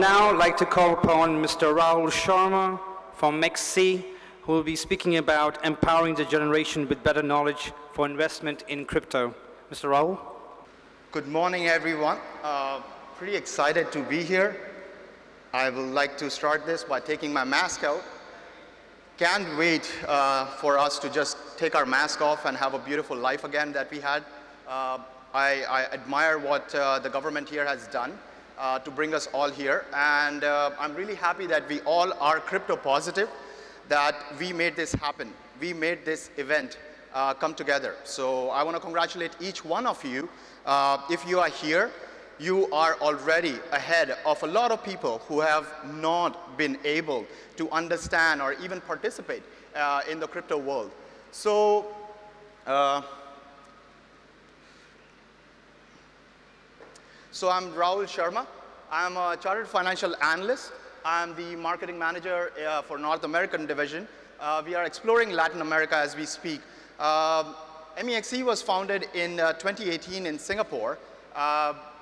now like to call upon Mr. Rahul Sharma from MEXC, who will be speaking about empowering the generation with better knowledge for investment in crypto. Mr. Rahul? Good morning, everyone. Pretty excited to be here. I would like to start this by taking my mask out. Can't wait for us to just take our mask off and have a beautiful life again that we had. I admire what the government here has done to bring us all here. And I'm really happy that we all are crypto positive, that we made this happen. We made this event come together. So I want to congratulate each one of you. If you are here, you are already ahead of a lot of people who have not been able to understand or even participate in the crypto world. So, I'm Rahul Sharma. I'm a Chartered Financial Analyst. I'm the marketing manager for North American division. We are exploring Latin America as we speak. MEXC was founded in 2018 in Singapore.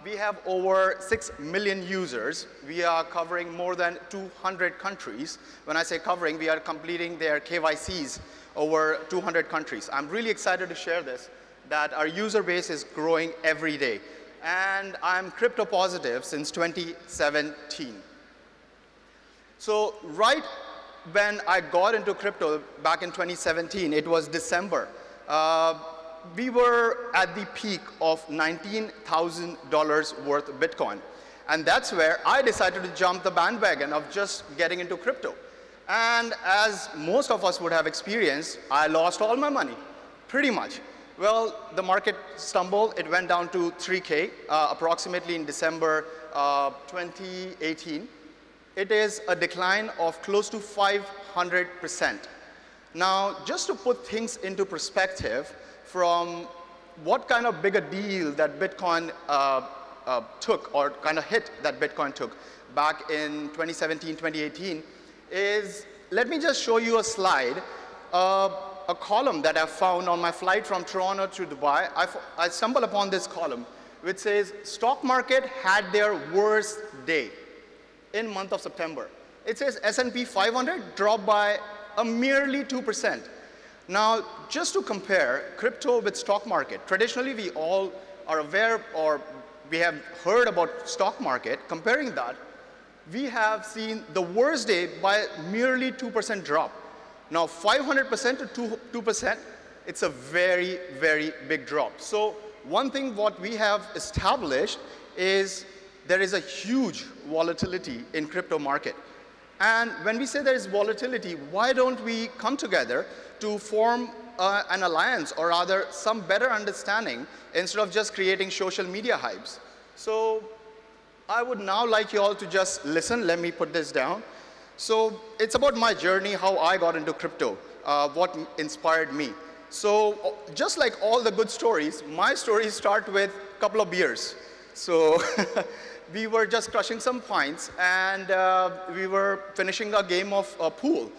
We have over 6 million users. We are covering more than 200 countries. When I say covering, we are completing their KYCs over 200 countries. I'm really excited to share this, that our user base is growing every day. And I'm crypto positive since 2017. So right when I got into crypto back in 2017, it was December. We were at the peak of $19,000 worth of Bitcoin. And that's where I decided to jump the bandwagon of just getting into crypto. And as most of us would have experienced, I lost all my money, pretty much. Well, the market stumbled. It went down to 3K approximately in December 2018. It is a decline of close to 500%. Now, just to put things into perspective, from what kind of bigger deal that Bitcoin took, or kind of hit that Bitcoin took back in 2017, 2018, is, let me just show you a slide, a column that I found on my flight from Toronto to Dubai. I stumbled upon this column, which says, stock market had their worst day in month of September. It says S&P 500 dropped by a merely 2%. Now, just to compare crypto with stock market, traditionally we all are aware, or we have heard about stock market. Comparing that, we have seen the worst day by merely 2% drop. Now, 500% to 2%, it's a very, very big drop. So one thing what we have established is there is a huge volatility in crypto market. And when we say there is volatility, why don't we come together to form an alliance, or rather some better understanding, instead of just creating social media hypes? So I would now like you all to just listen. Let me put this down. So it's about my journey, how I got into crypto, what inspired me. So just like all the good stories, my stories start with a couple of beers. So we were just crushing some pints, and we were finishing a game of pool.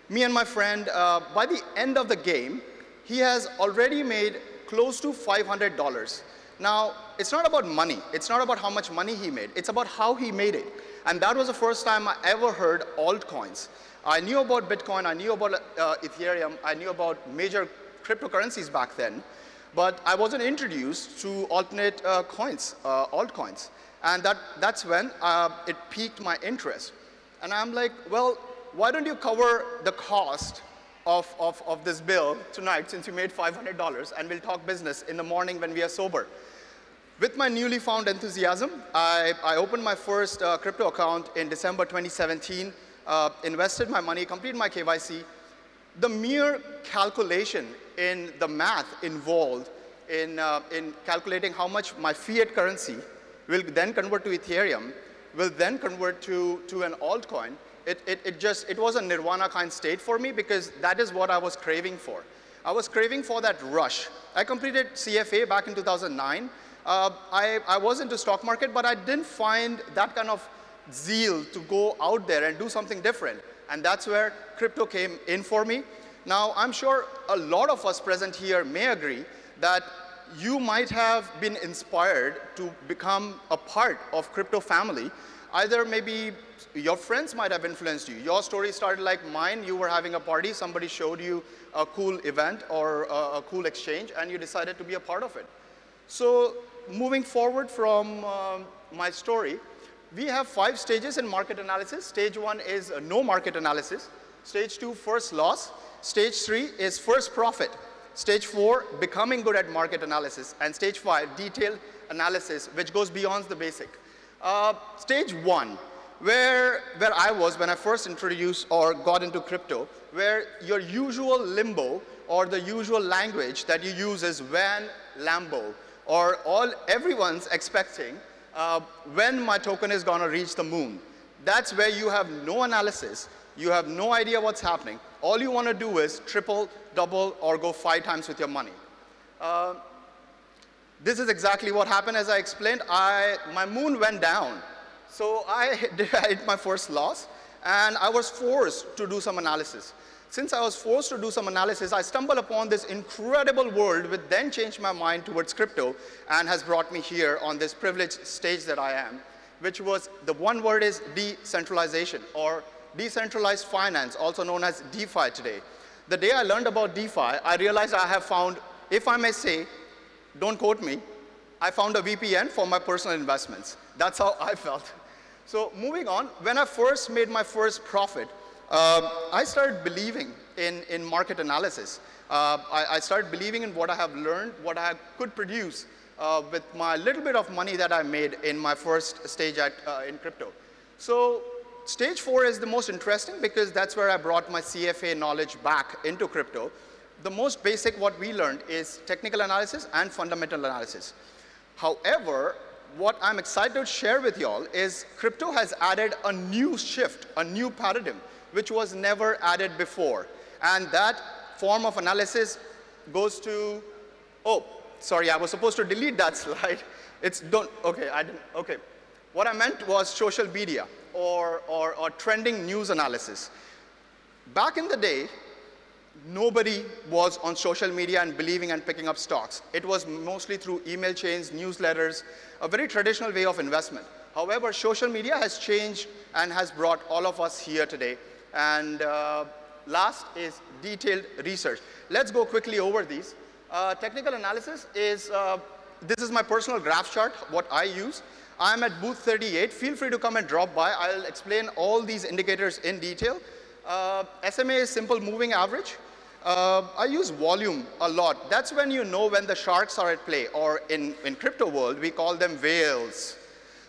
Me and my friend, by the end of the game, he has already made close to $500. Now, it's not about money. It's not about how much money he made. It's about how he made it. And that was the first time I ever heard altcoins. I knew about Bitcoin. I knew about Ethereum. I knew about major cryptocurrencies back then. But I wasn't introduced to alternate coins, altcoins. And that's when it piqued my interest. And I'm like, well, why don't you cover the cost of this bill tonight, since you made $500, and we'll talk business in the morning when we are sober. With my newly found enthusiasm, I opened my first crypto account in December 2017, invested my money, completed my KYC. The mere calculation in the math involved in calculating how much my fiat currency will then convert to Ethereum, will then convert to an altcoin, it was a nirvana kind state for me, because that is what I was craving for. I was craving for that rush. I completed CFA back in 2009. I was into stock market, but I didn't find that kind of zeal to go out there and do something different. And that's where crypto came in for me. Now, I'm sure a lot of us present here may agree that you might have been inspired to become a part of crypto family. Either maybe your friends might have influenced you. Your story started like mine. You were having a party, somebody showed you a cool event or a cool exchange, and you decided to be a part of it. So moving forward from my story, we have 5 stages in market analysis. Stage 1 is no market analysis. Stage 2, first loss. Stage 3 is first profit. Stage 4, becoming good at market analysis. And stage 5, detailed analysis, which goes beyond the basic. Stage 1, where I was when I first introduced or got into crypto, where your usual limbo or the usual language that you use is when, Lambo, or everyone's expecting when my token is going to reach the moon. That's where you have no analysis. You have no idea what's happening. All you want to do is triple, double, or go 5 times with your money. This is exactly what happened. As I explained, my moon went down. So I hit my first loss, and I was forced to do some analysis. Since I was forced to do some analysis, I stumbled upon this incredible world, which then changed my mind towards crypto and has brought me here on this privileged stage that I am, which was, the one word is decentralization, or decentralized finance, also known as DeFi today. The day I learned about DeFi, I realized I have found, if I may say, don't quote me, I found a VPN for my personal investments. That's how I felt. So moving on, when I first made my first profit, I started believing in market analysis. I started believing in what I have learned, what I could produce with my little bit of money that I made in my first stage in crypto. So stage 4 is the most interesting because that's where I brought my CFA knowledge back into crypto. The most basic what we learned is technical analysis and fundamental analysis. However, what I'm excited to share with y'all is crypto has added a new shift, a new paradigm, which was never added before. And that form of analysis goes to, oh, sorry, I was supposed to delete that slide. Okay, I didn't, okay. What I meant was social media or trending news analysis. Back in the day, nobody was on social media and believing and picking up stocks. It was mostly through email chains, newsletters, a very traditional way of investment. However, social media has changed and has brought all of us here today. And last is detailed research. Let's go quickly over these. Technical analysis is, this is my personal graph chart, what I use. I'm at booth 38. Feel free to come and drop by. I'll explain all these indicators in detail. SMA is simple moving average. I use volume a lot. That's when you know when the sharks are at play, or in crypto world, we call them whales.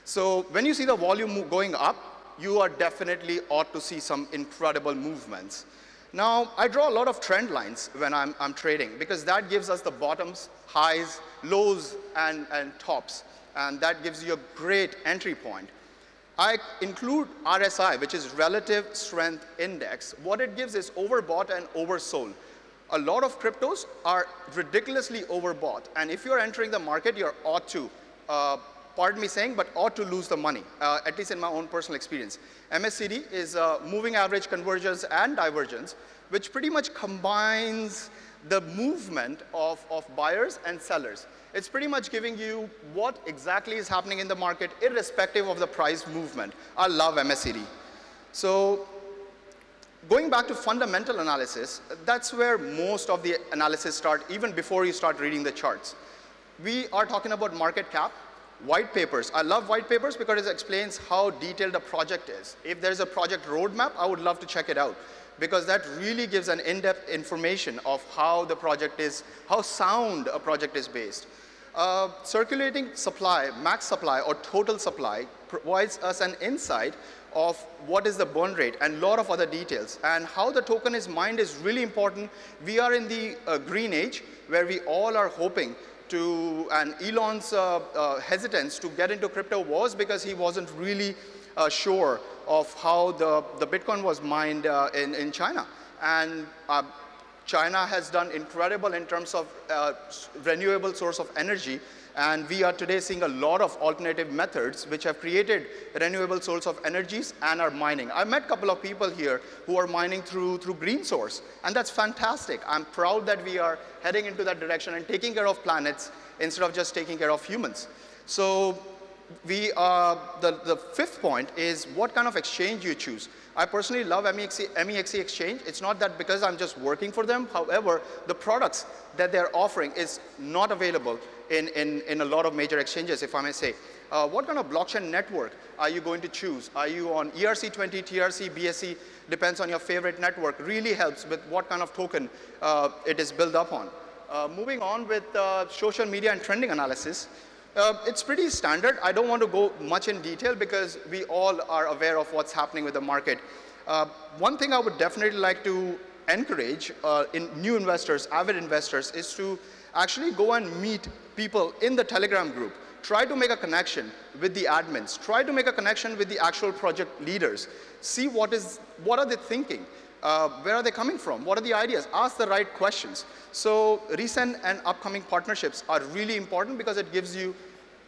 So when you see the volume going up, you are definitely ought to see some incredible movements. Now, I draw a lot of trend lines when I'm trading, because that gives us the bottoms, highs, lows, and tops. And that gives you a great entry point. I include RSI, which is Relative Strength Index. What it gives is overbought and oversold. A lot of cryptos are ridiculously overbought. And if you're entering the market, you're ought to, pardon me saying, but ought to lose the money, at least in my own personal experience. MACD is moving average convergence and divergence, which pretty much combines the movement of buyers and sellers. It's pretty much giving you what exactly is happening in the market, irrespective of the price movement. I love MACD. So going back to fundamental analysis, that's where most of the analysis starts, even before you start reading the charts. We are talking about market cap, white papers. I love white papers because it explains how detailed a project is. If there's a project roadmap, I would love to check it out, because that really gives an in-depth information of how the project is, how sound a project is based. Circulating supply, max supply, or total supply provides us an insight of what is the burn rate and a lot of other details. And how the token is mined is really important. We are in the green age, where we all are hoping to, and Elon's hesitance to get into crypto was because he wasn't really sure of how the Bitcoin was mined in China. And China has done incredible in terms of renewable source of energy, and we are today seeing a lot of alternative methods which have created renewable source of energies and are mining. I met a couple of people here who are mining through green source, and that's fantastic. I'm proud that we are heading into that direction and taking care of planets instead of just taking care of humans. So the fifth point is what kind of exchange you choose. I personally love MEXC exchange. It's not that because I'm just working for them. However, the products that they're offering is not available in a lot of major exchanges, if I may say. What kind of blockchain network are you going to choose? Are you on ERC20, TRC, BSC? Depends on your favorite network. Really helps with what kind of token it is built up on. Moving on with social media and trending analysis. It's pretty standard. I don't want to go much in detail because we all are aware of what's happening with the market. One thing I would definitely like to encourage in new investors, avid investors, is to actually go and meet people in the Telegram group. Try to make a connection with the admins. Try to make a connection with the actual project leaders. See what are they thinking? Where are they coming from? What are the ideas? Ask the right questions. So recent and upcoming partnerships are really important because it gives you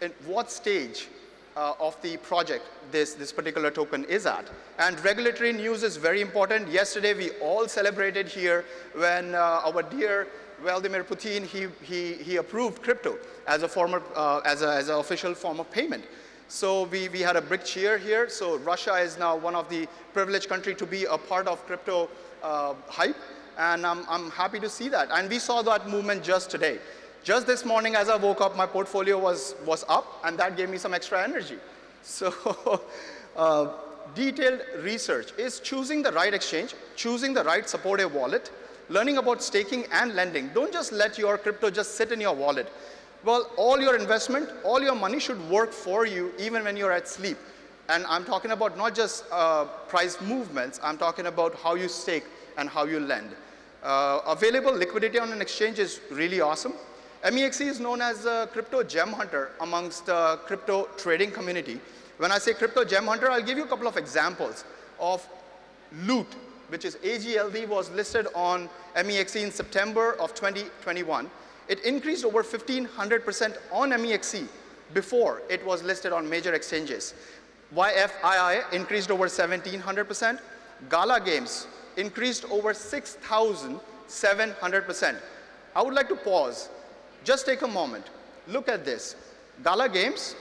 at what stage of the project this particular token is at. And regulatory news is very important. Yesterday, we all celebrated here when our dear Vladimir Putin, he approved crypto as a former, as an official form of payment. So we had a big cheer here. So Russia is now one of the privileged countries to be a part of crypto hype. And I'm happy to see that. And we saw that movement just today. Just this morning as I woke up, my portfolio was up, and that gave me some extra energy. So detailed research is choosing the right exchange, choosing the right supportive wallet, learning about staking and lending. Don't just let your crypto just sit in your wallet. Well, all your investment, all your money should work for you even when you're at sleep. And I'm talking about not just price movements, I'm talking about how you stake and how you lend. Available liquidity on an exchange is really awesome. MEXC is known as a crypto gem hunter amongst the crypto trading community. When I say crypto gem hunter, I'll give you a couple of examples of Loot, which is AGLD, was listed on MEXC in September of 2021. It increased over 1,500% on MEXC before it was listed on major exchanges. YFII increased over 1,700%. Gala Games increased over 6,700%. I would like to pause. Just take a moment. Look at this. Gala Games,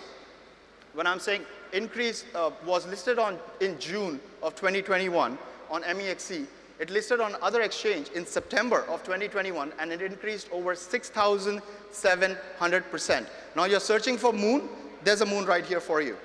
when I'm saying increase, was listed in June of 2021 on MEXC. It listed on other exchange in September of 2021, and it increased over 6,700%. Now you're searching for Moon. There's a Moon right here for you.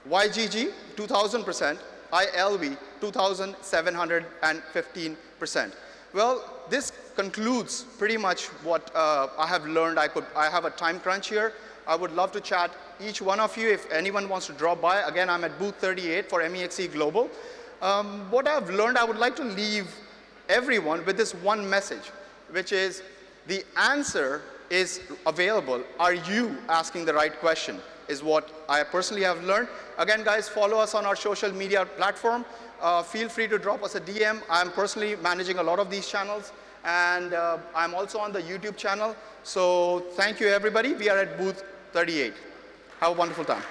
YGG, 2,000%. ILV, 2,715%. Well, this concludes pretty much what I have learned. I have a time crunch here. I would love to chat each one of you if anyone wants to drop by. Again, I'm at booth 38 for MEXC Global. What I've learned, I would like to leave everyone with this one message, which is the answer is available. Are you asking the right question? Is what I personally have learned. Again, guys, follow us on our social media platform. Feel free to drop us a DM. I'm personally managing a lot of these channels, and I'm also on the YouTube channel. So thank you, everybody. We are at booth 38. Have a wonderful time.